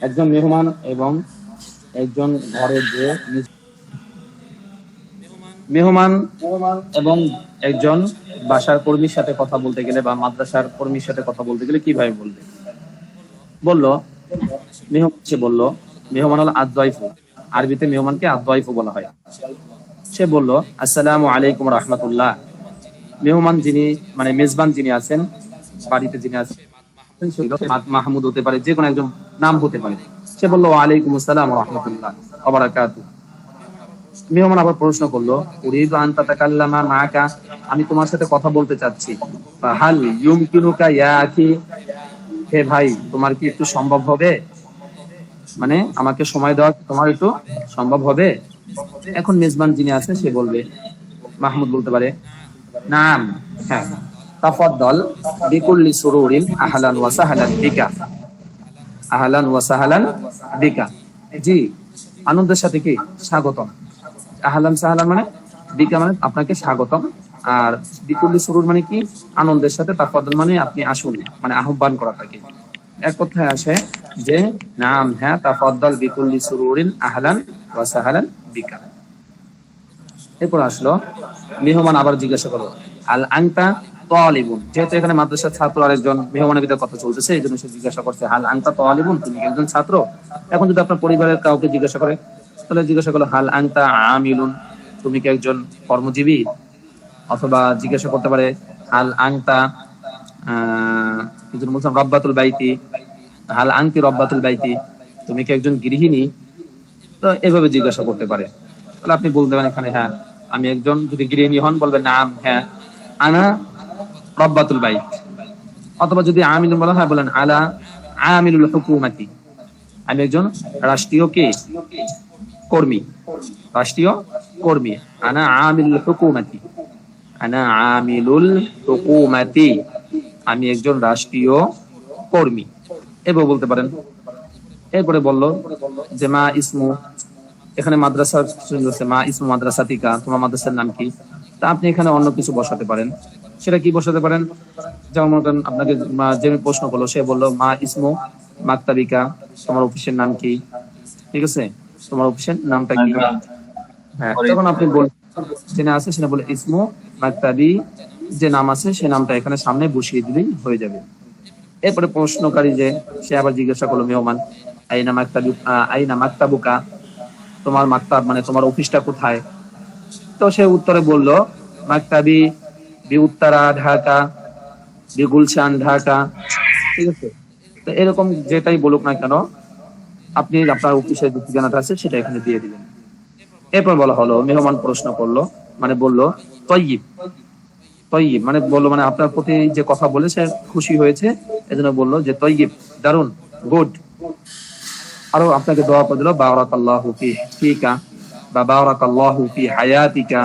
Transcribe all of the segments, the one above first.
একজন মেহমান এবং একজন ঘরের যে মেহমান এবং একজন বাসার কর্মীর সাথে কথা বলতে গেলে বা মাদ্রাসার কর্মীর সাথে কথা বলতে গেলে কিভাবে বলবে? বললো মেহমান, সে বলল মেহমান হলো আদ-দাইফু, আরবিতে মেহমানকে আদ-দাইফু বলা হয়। সে বলল আসসালামু আলাইকুম রাহমাতুল্লাহ। মেহমান যিনি মানে মেজবান যিনি আছেন, বাড়িতে যিনি আছেন, মাহমুদ হতে পারে, যে কোনো একজন নাম হতে পারে। সে বলল ওয়ালাইকুম আসসালাম ওয়া রাহমাতুল্লাহ ওয়া বারাকাতুহু। মেহমান আবার প্রশ্ন করলো উরিদু আন তাতাকাল্লামা মাআকা, আমি তোমার সাথে কথা বলতে চাচ্ছি। হাল ইউমকিনুকা ইয়া আখি, হে ভাই তোমার কি একটু সম্ভব হবে, মানে আমাকে সময় দেওয়া তোমার একটু সম্ভব হবে? এখন মেজবান যিনি আছে সে বলবে, মাহমুদ বলতে পারে নাম, হ্যাঁ, তাফাদ্দাল বিকুল্লি সুরুরিন আহলান ওয়া সাহলান বিকা, আহলান ওয়া সাহলান বিকা, জি আনন্দের সাথে কি স্বাগতম। আহলান সাহলান মানে বিকা মানে আপনাকে স্বাগতম, আর বিকুল্লি সুরুর মানে কি আনন্দের সাথে, তাফাদ্দাল মানে আপনি আসুন, মানে আহ্বান করা থাকে। এক কথায় আসে যে নাম, হ্যাঁ, তাফাদ্দাল বিকুল্লি সুরুরিন আহলান ওয়া সাহলান বিকা। এরপর আসলো মেহমান আবার জিজ্ঞাসা করলো আল আনতা তালিবুন, যেহেতু এখানে মাদ্রাসার ছাত্র আরেকজন মেহমানের ভিতরে কথা চলতেছে, এই জন্য সে জিজ্ঞাসা করছে হাল আনতা তালিবুন, তুমি একজন ছাত্র। এখন যদি আপনার পরিবারের কাউকে জিজ্ঞাসা করে, তাহলে জিজ্ঞাসা করলো হাল আনতা আমিলুন, তুমি কি একজন কর্মজীবী। অথবা জিজ্ঞাসা করতে পারে হাল আনতা একজন মুসলিম রব্বাতুল বাইতি, হাল আনতি রব্বাতুল বাইতি, তুমি কি একজন গৃহিণী। তো এভাবে জিজ্ঞাসা করতে পারে। তাহলে আপনি বলতে পারেন এখানে হ্যাঁ আমি একজন, যদি গৃহিণী হন বলবেন নাম, হ্যাঁ আনা রব্বাতুল বাইত। অথবা যদি আমিলুন বলা হয় বলেন আলা আমিলুল হুকুমাতি, আমি একজন রাষ্ট্রীয় কে কর্মী, রাষ্ট্রীয় কর্মী। আনা আমিলুল হুকুমাতি, আনা আমিলুল হুকুমাতি, আমি একজন রাষ্ট্রীয় কর্মী, এভাবে বলতে পারেন। এরপরে বললো যে মা ইসমু, এখানে মাদ্রাসা মা ইসমু মাদ্রাসাতিকা, তোমার মাদ্রাসার নাম কি। তা আপনি এখানে অন্য কিছু বসাতে পারেন। সেটা কি বসাতে পারেন? যেমন আপনাকে যে প্রশ্ন করলো সে বললো মা ইসমু মাকতাবিকা, তোমার অফিসের নাম কি। ঠিক আছে, তোমার অফিসের নামটা কি। হ্যাঁ, তখন আপনি জেনে আছে সেটা বলে ইসমু মাকতাবি, যে নাম আছে সে নামটা এখানে সামনে বসিয়ে দিলেই হয়ে যাবে। এরপরে প্রশ্নকারী যে সে আবার জিজ্ঞাসা করলো মেহমান আইনা মাকতাবু, আইনা মাকতাবুকা, তোমার মাকতাব মানে তোমার অফিসটা কোথায়। তো সে উত্তরে বলল মাকতাবি বি উত্তরা ঢাকা, বি গুলশান ঢাকা। ঠিক আছে, তো এরকম যেটাই বলুক না কেন আপনি আপনার অফিসের যে ঠিকানাটা আছে সেটা এখানে দিয়ে দিবেন। এরপর বলা হলো মেহমান প্রশ্ন করলো, মানে বললো তয়্যিব, তয়্যিব মানে বললো মানে আপনার প্রতি যে কথা বলে সে খুশি হয়েছে, এজন্য বললো যে তয়্যিব, দারুন, গুড। আরো আপনাকে দোয়া করে দিল বারাকাল্লাহু ফিকা বা বারাকাল্লাহু ফি হায়াতিকা,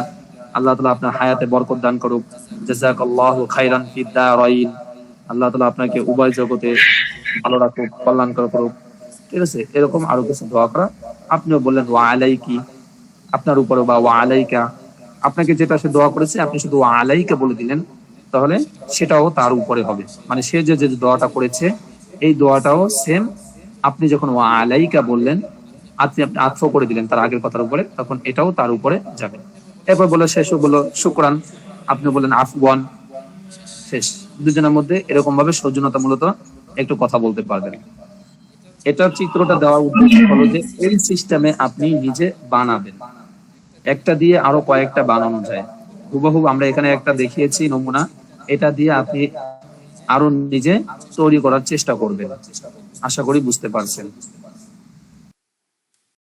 আল্লাহ তাআলা আপনার হায়াতে বরকত দান করুক। জাযাকাল্লাহু খাইরান ফিদ দারাইন, আল্লাহ তাআলা আপনাকে উভয় জগতে ভালো রাখুক, কল্যাণ করুক। ঠিক আছে, এরকম আরো কিছু দোয়া করা। আপনিও বললেন ওয়া আলাইকি, আপনার উপরে, বা ওয়া আলাইকা, আপনাকে যেটা সে দোয়া করেছে আপনি শুধু ওয়া আলাইকা বলে দিলেন, তাহলে সেটাও তার উপরে হবে। মানে সে যে যে দোয়াটা করেছে এই দোয়াটাও সেম, আপনি যখন ওয়া আলাইকা বললেন আপনি আতফ করে দিলেন তার আগের কথার উপরে, তখন এটাও তার উপরে যাবে। এরপর বলে শেষ বললো শুকরান, আপনি বললেন আফওয়ান, শেষ। দুজনের মধ্যে এরকম ভাবে সৌজন্যতা মূলত একটু কথা বলতে পারবেন। এটার চিত্রটা দেওয়ার উদ্দেশ্য হলো যে এই সিস্টেমে আপনি নিজে বানাবেন, একটা দিয়ে আরো কয়েকটা বানানো যায়। হুবহু আমরা এখানে একটা দেখিয়েছি নমুনা, এটা দিয়ে আপনি আরো নিজে তৈরি করার চেষ্টা করবেন। আশা করি বুঝতে পারছেন।